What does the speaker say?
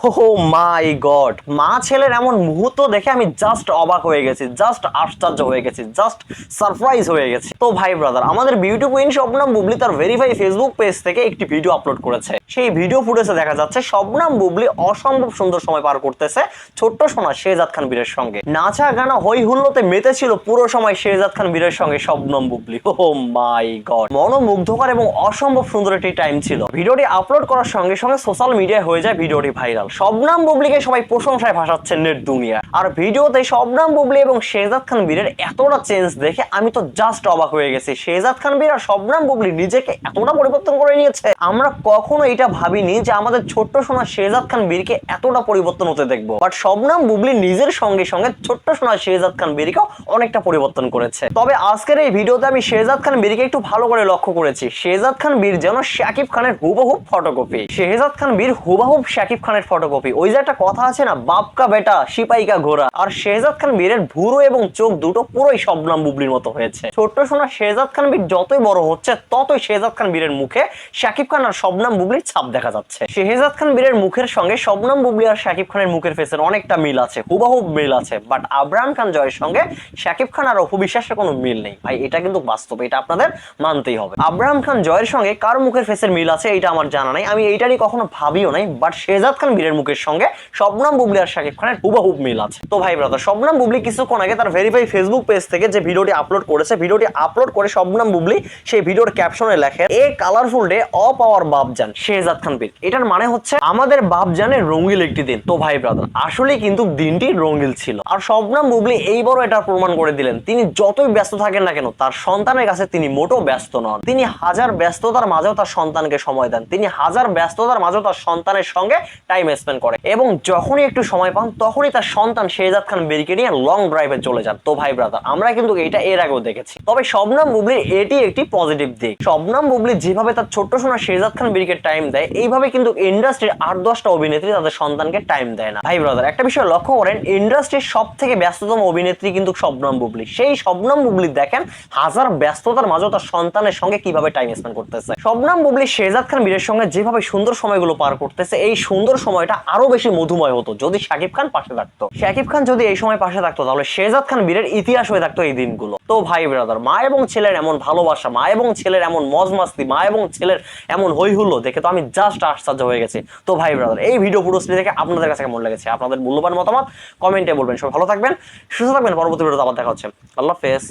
ও মাই god, মা ছেলের এমন মুহূর্ত দেখে আমি জাস্ট অবাক হয়ে গেছি, জাস্ট আশ্চর্য হয়ে গেছি, জাস্ট সারপ্রাইজ হয়ে গেছি। তো ভাই ব্রাদার, আমাদের বিউটি কুইন শবনম বুবলি তার ভেরিফাই ফেসবুক পেজ থেকে একটি ভিডিও আপলোড করেছে। সেই ভিডিও ফুটেজে দেখা যাচ্ছে শবনম বুবলি অসম্ভব সুন্দর সময় পার করতেছে ছোট্ট সোনা শেহজাদ খান বীরের সঙ্গে। নাচা গানা হই হুল্লোতে মেতেছিল পুরো সময় শেহজাদ খান বীরের সঙ্গে শবনম বুবলি। ও মাই গড, মনোমুগ্ধকর এবং অসম্ভব সুন্দর একটি টাইম ছিল। ভিডিওটি আপলোড করার সঙ্গে সঙ্গে সোশ্যাল মিডিয়ায় হয়ে যায় ভিডিওটি ভাইরাল। শবনম বুবলিকে সবাই প্রশংসায় ভাসাচ্ছে নেট দুনিয়া। আর ভিডিওতে শবনম বুবলি এবং শেহজাদ খান বীরের এতটা চেঞ্জ দেখে আমি তো জাস্ট অবাক হয়ে গেছি। শেহজাদ খান বীর আর শবনম বুবলি নিজেকে এতটা পরিবর্তন করে নিয়েছে, আমরা কখনো এটা ভাবিনি যে আমাদের ছোট্ট সোনা শেহজাদ খান বীরকে এতটা পরিবর্তন হতে দেখবো। বাট শবনম বুবলি নিজের সঙ্গে সঙ্গে ছোট্ট সোনা শেহজাদ খান বীরকেও অনেকটা পরিবর্তন করেছে। তবে আজকের এই ভিডিওতে আমি শেহজাদ খান বীরকে একটু ভালো করে লক্ষ্য করেছি। শেহজাদ খান বীর যেন শাকিব খানের হুবহুব ফটোকপি। শেহজাদ খান বীর হুবহুব শাকিব খানের ফটোকপি। ওই যে একটা কথা আছে না, বাপ কা বেটা সিপাই কা ঘোড়া। আর শেহজাদ খান বীরের ভুরু এবং চোখ দুটো পুরোই শবনম বুবলির মতো হয়েছে। ছোট্ট সোনা শেহজাদ খান বীর যতই বড় হচ্ছে ততই শেহজাদ খান বীরের মুখে শাকিব খান আর শবনম বুবলির ছাপ দেখা যাচ্ছে। শেহজাদ খান বীরের মুখের সঙ্গে শবনম বুবলি আর শাকিব খানের মুখের ফেসের অনেকটা মিল আছে, হুবহুব মিল আছে। বাট আবরাম খান জয়ের সঙ্গে শাকিব খান আর অপু বিশ্বাসের কোনো মিল নেই ভাই, এটা কিন্তু বাস্তব, এটা আপনাদের মানতেই হবে। আবরাম খান জয়ের সঙ্গে কার মুখের ফেসের মিল আছে এটা আমার জানা নাই, আমি এইটারই কখনো ভাবিও নাই। বাট শেহজাদ খান বীরের মুখের সঙ্গে শবনম বুবলি আর শাকিব খানের হুবহুব মিল আছে। তো ভাই ব্রাদার, শবনম বুবলি কিছুক্ষণ আগে তার ভেরিফাই ফেসবুক পেজ থেকে যে ভিডিওটি আপলোড করেছে, ভিডিওটি আপলোড করে শবনম বুবলি সেই ভিডিওর ক্যাপশনে লেখে, a colourful day of our Bapjan Shehzad Khan Bir. এটার মানে হচ্ছে আমাদের বাপজানের রঙিল একটি দিন। তো ভাই ব্রাদার, আসলে কিন্তু দিনটি রঙিল ছিল। আর শবনম বুবলি এইবারও এটা প্রমাণ করে দিলেন, তিনি যতই ব্যস্ত থাকেন না কেন তার সন্তানের কাছে তিনি মোটেও ব্যস্ত নন। তিনি হাজার ব্যস্ততার মাঝেও তার সন্তানকে সময় দেন, তিনি হাজার ব্যস্ততার মাঝেও তার সন্তানের সঙ্গে টাইম স্পেন্ড করে এবং যখনই একটু সময় পান তখনই তার সন্তান শেহজাদ খান বীরকে নিয়ে লং ড্রাইভে চলে যান। তো ভাই ব্রাদার, আমরা কিন্তু এটা এর আগেও দেখেছি। তবে শবনম বুবলির এটি একটি পজিটিভ দিক। শবনম বুবলি যেভাবে তার ছোট্ট সোনা শেহজাদ খান বীরকে টাইম দেয়, এইভাবে কিন্তু ইন্ডাস্ট্রির 8-10টা অভিনেত্রী তাদের সন্তানকে টাইম দেয় না। ভাই ব্রাদার, একটা বিষয় লক্ষ্য করেন, ইন্ডাস্ট্রির সব থেকে ব্যস্ততম অভিনেত্রী কিন্তু শবনম বুবলি। সেই শবনম বুবলি দেখেন হাজার ব্যস্ততার মাঝেও তার সন্তানের সঙ্গে কিভাবে টাইম স্পেন্ড করতেছে। শবনম বুবলি শেহজাদ খান বীরের সঙ্গে যেভাবে সুন্দর সময়গুলো পার করতেছে, এই সুন্দর সময়টা আরো বেশি মধুময় হতো যদি শাকিব খান পাশে থাকতো। শাকিব খান যদি এই সময় পাশে থাকতো তাহলে শেহজাদ খান বীরের ইতিহাস হয়ে থাকতো এই দিনগুলো। তো ভাই ব্রাদার, মা এবং ছেলের এমন ভালোবাসা, মা এবং ছেলের এমন মজ মাস্তি, মা এবং ছেলের এমন হই হুল্লো দেখে তো আমি জাস্ট আশ্চর্য হয়ে গেছি। তো ভাই ব্রাদার, এই ভিডিও পুরোপুরি দেখে আপনাদের কাছে কেমন লেগেছে আপনাদের মূল্যবান মতামত কমেন্টে বলবেন। সবাই ভালো থাকবেন, সুস্থ থাকবেন। পরবর্তী ভিডিওতে আবার দেখা হচ্ছে। আল্লাহ হাফেজ।